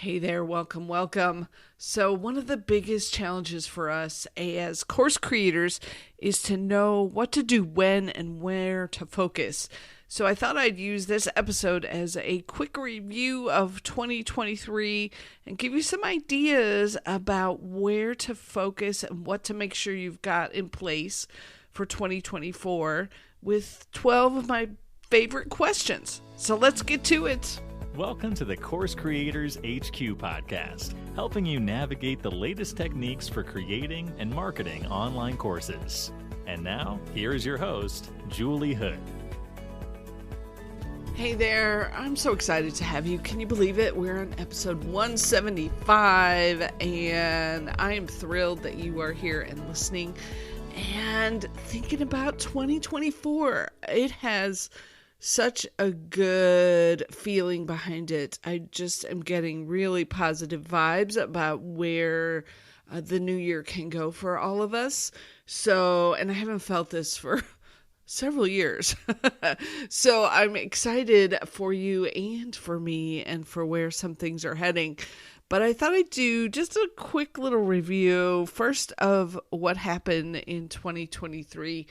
Hey there, welcome, welcome. So, one of the biggest challenges for us as course creators is to know what to do when and where to focus. So, I thought I'd use this episode as a quick review of 2023 and give you some ideas about where to focus and what to make sure you've got in place for 2024 with 12 of my favorite questions. So, let's get to it. Welcome to the Course Creators HQ podcast, helping you navigate the latest techniques for creating and marketing online courses. And now, here is your host, Julie Hood. Hey there, I'm so excited to have you. Can you believe it? We're on episode 175, and I am thrilled that you are here and listening and thinking about 2024. It has such a good feeling behind it. I just am getting really positive vibes about where the new year can go for all of us. So, and I haven't felt this for several years. So I'm excited for you and for me and for where some things are heading. But I thought I'd do just a quick little review first of what happened in 2023.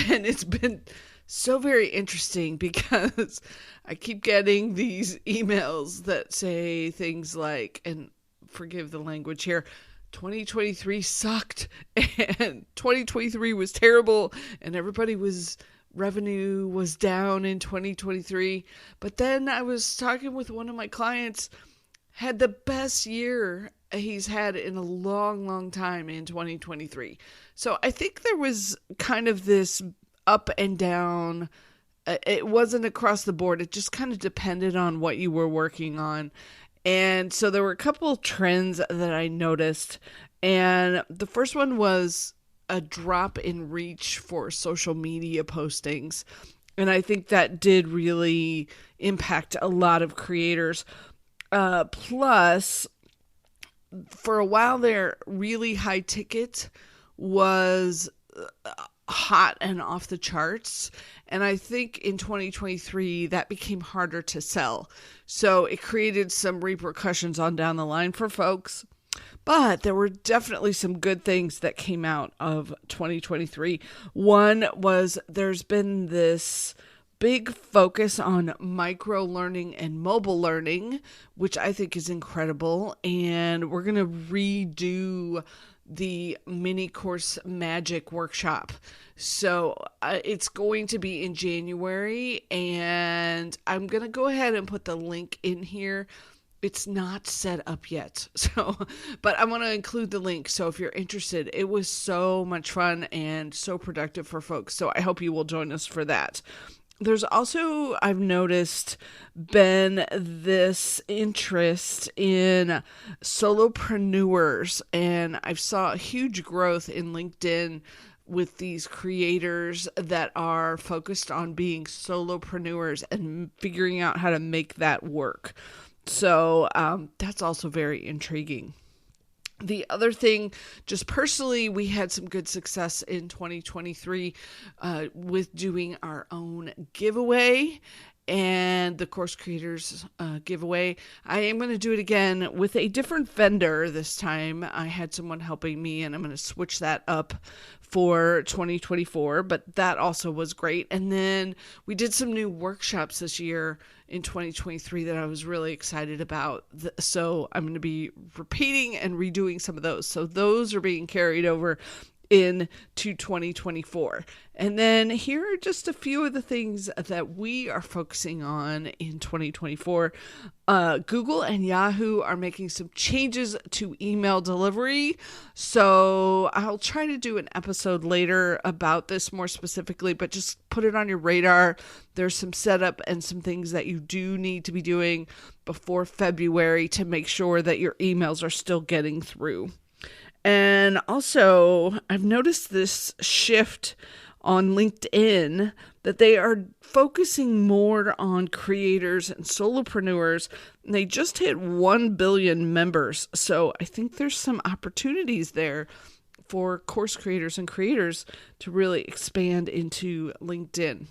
And it's been so very interesting because I keep getting these emails that say things like, and forgive the language here, 2023 sucked and 2023 was terrible and revenue was down in 2023. But then I was talking with one of my clients, had the best year he's had in a long, long time in 2023. So I think there was kind of this up and down. It wasn't across the board. It just kind of depended on what you were working on. And so there were a couple of trends that I noticed. And the first one was a drop in reach for social media postings. And I think that did really impact a lot of creators. Plus, for a while there, really high ticket was hot and off the charts. And I think in 2023 that became harder to sell. So it created some repercussions on down the line for folks. But there were definitely some good things that came out of 2023. One was there's been this big focus on micro learning and mobile learning, which I think is incredible. And we're going to redo the mini course magic workshop. So it's going to be in January, and I'm going to go ahead and put the link in here. It's not set up yet. But I want to include the link. So if you're interested, it was so much fun and so productive for folks. So I hope you will join us for that. There's also, I've noticed, been this interest in solopreneurs, and I've saw a huge growth in LinkedIn with these creators that are focused on being solopreneurs and figuring out how to make that work. So that's also very intriguing. The other thing, just personally, we had some good success in 2023 with doing our own giveaway and the Course Creators giveaway. I am going to do it again with a different vendor this time. I had someone helping me, and I'm going to switch that up for 2024, but that also was great. And then we did some new workshops this year in 2023 that I was really excited about. So I'm going to be repeating and redoing some of those. So those are being carried over into 2024. And then here are just a few of the things that we are focusing on in 2024. Google and Yahoo are making some changes to email delivery. So I'll try to do an episode later about this more specifically, but just put it on your radar. There's some setup and some things that you do need to be doing before February to make sure that your emails are still getting through. And also, I've noticed this shift on LinkedIn that they are focusing more on creators and solopreneurs. And they just hit 1 billion members. So I think there's some opportunities there for course creators and creators to really expand into LinkedIn.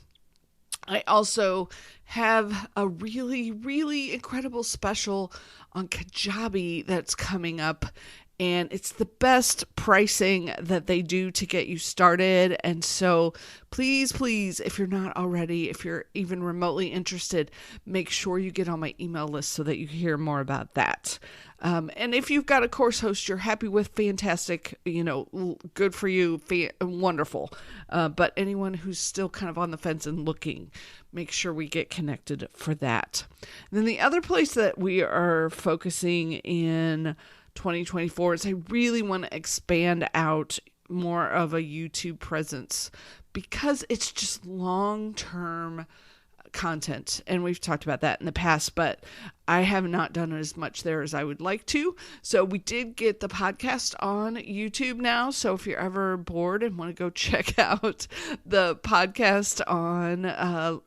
I also have a really, really incredible special on Kajabi that's coming up. And it's the best pricing that they do to get you started. And so please, if you're not already, if you're even remotely interested, make sure you get on my email list so that you hear more about that. And if you've got a course host you're happy with, fantastic, good for you, wonderful. But anyone who's still kind of on the fence and looking, make sure we get connected for that. And then the other place that we are focusing in 2024 is I really want to expand out more of a YouTube presence because it's just long-term content, and we've talked about that in the past, but I have not done as much there as I would like to. So we did get the podcast on YouTube now, so if you're ever bored and want to go check out the podcast on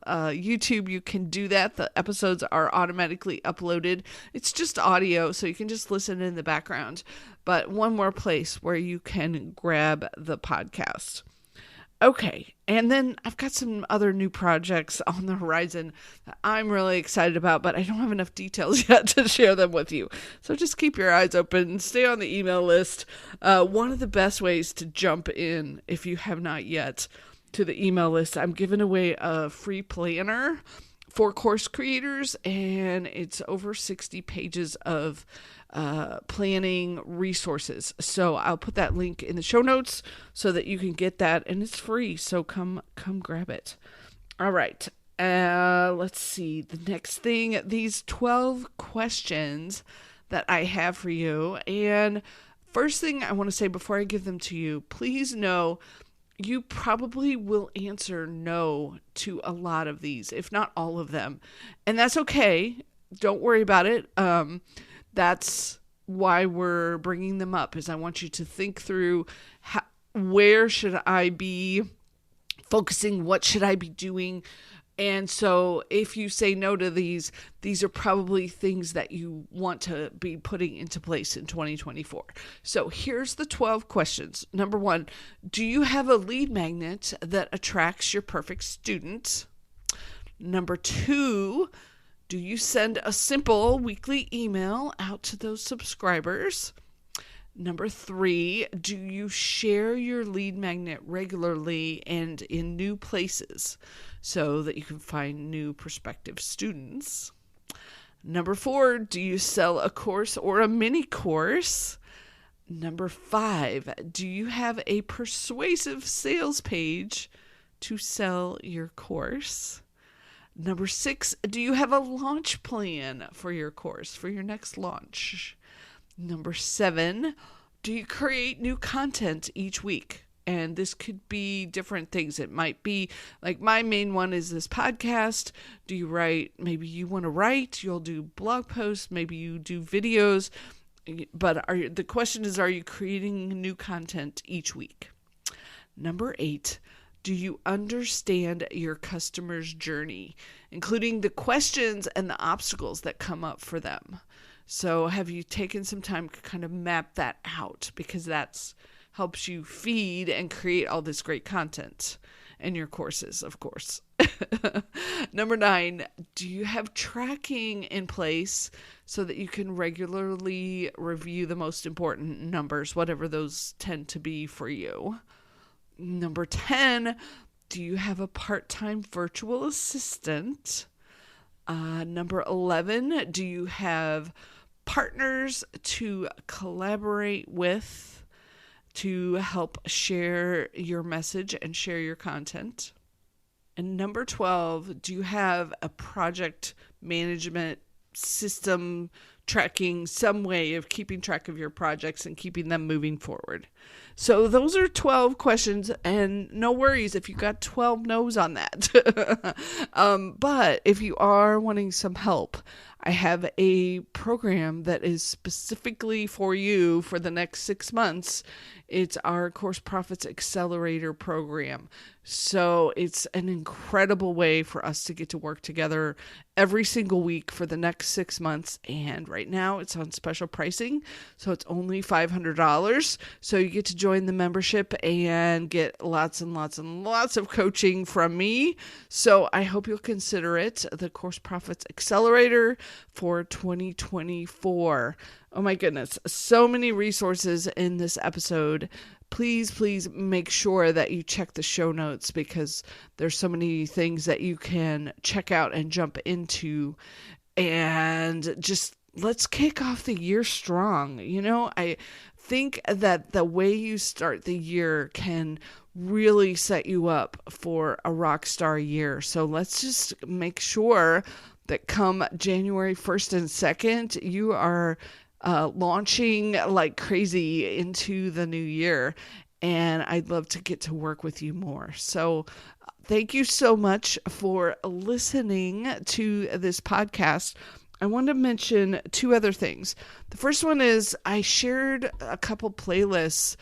YouTube, you can do that. The episodes are automatically uploaded. It's just audio, so you can just listen in the background, but one more place where you can grab the podcast. Okay, and then I've got some other new projects on the horizon that I'm really excited about, but I don't have enough details yet to share them with you. So just keep your eyes open, stay on the email list. One of the best ways to jump in, if you have not yet, to the email list, I'm giving away a free planner for course creators, and it's over 60 pages of planning resources. So I'll put that link in the show notes so that you can get that, and it's free. So come grab it. All right. Let's see. The next thing, these 12 questions that I have for you. And first thing I want to say before I give them to you, please know you probably will answer no to a lot of these, if not all of them. And that's okay. Don't worry about it. That's why we're bringing them up, is I want you to think through where should I be focusing? What should I be doing? And so if you say no to these are probably things that you want to be putting into place in 2024. So here's the 12 questions. Number 1, do you have a lead magnet that attracts your perfect student? Number 2, do you send a simple weekly email out to those subscribers? Number 3, do you share your lead magnet regularly and in new places so that you can find new prospective students? Number 4, do you sell a course or a mini course? Number 5, do you have a persuasive sales page to sell your course? Number 6, do you have a launch plan for your course, for your next launch? Number 7, do you create new content each week? And this could be different things. It might be like my main one is this podcast. Do you write? Maybe you want to write. You'll do blog posts. Maybe you do videos. But the question is, are you creating new content each week? Number 8, do you understand your customer's journey, including the questions and the obstacles that come up for them? So have you taken some time to kind of map that out? Because that's helps you feed and create all this great content in your courses, of course. Number 9, do you have tracking in place so that you can regularly review the most important numbers, whatever those tend to be for you? Number 10, do you have a part-time virtual assistant? Number 11, do you have partners to collaborate with to help share your message and share your content? And number 12, do you have a project management system tracking, some way of keeping track of your projects and keeping them moving forward? So those are 12 questions, and no worries if you got 12 no's on that. But if you are wanting some help, I have a program that is specifically for you for the next 6 months. It's our Course Profits Accelerator program. So it's an incredible way for us to get to work together every single week for the next 6 months. And right now it's on special pricing. So it's only $500. So you get to join the membership and get lots and lots and lots of coaching from me. So I hope you'll consider it, the Course Profits Accelerator for 2024. Oh my goodness, so many resources in this episode. Please make sure that you check the show notes because there's so many things that you can check out and jump into. And just let's kick off the year strong. You know, I think that the way you start the year can really set you up for a rock star year. So let's just make sure that come January 1st and 2nd, you are launching like crazy into the new year. And I'd love to get to work with you more. So thank you so much for listening to this podcast. I want to mention 2 other things. The first one is I shared a couple playlists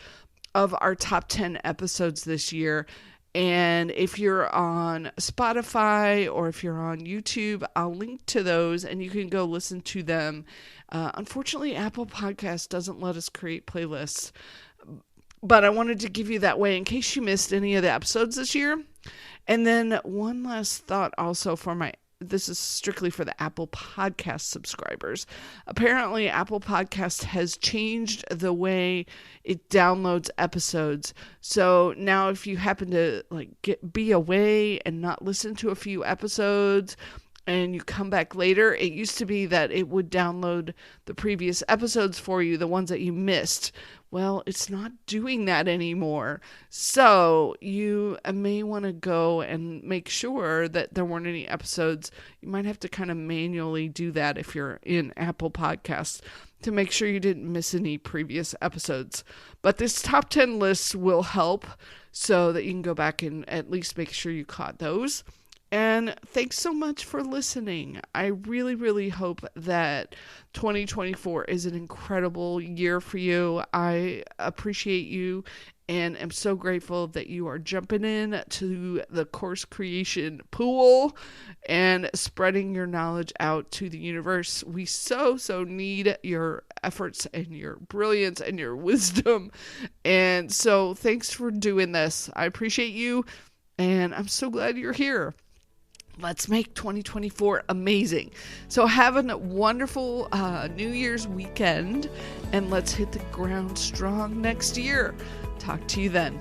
of our top 10 episodes this year. And if you're on Spotify or if you're on YouTube, I'll link to those and you can go listen to them. Unfortunately, Apple Podcasts doesn't let us create playlists, but I wanted to give you that way in case you missed any of the episodes this year. And then one last thought also this is strictly for the Apple Podcast subscribers. Apparently, Apple Podcast has changed the way it downloads episodes. So now if you happen to be away and not listen to a few episodes and you come back later, it used to be that it would download the previous episodes for you, the ones that you missed. Well, it's not doing that anymore. So you may want to go and make sure that there weren't any episodes. You might have to kind of manually do that if you're in Apple Podcasts to make sure you didn't miss any previous episodes. But this top 10 list will help so that you can go back and at least make sure you caught those. And thanks so much for listening. I really, really hope that 2024 is an incredible year for you. I appreciate you and am so grateful that you are jumping in to the course creation pool and spreading your knowledge out to the universe. We so need your efforts and your brilliance and your wisdom. And so thanks for doing this. I appreciate you and I'm so glad you're here. Let's make 2024 amazing. So have a wonderful New Year's weekend, and let's hit the ground strong next year. Talk to you then.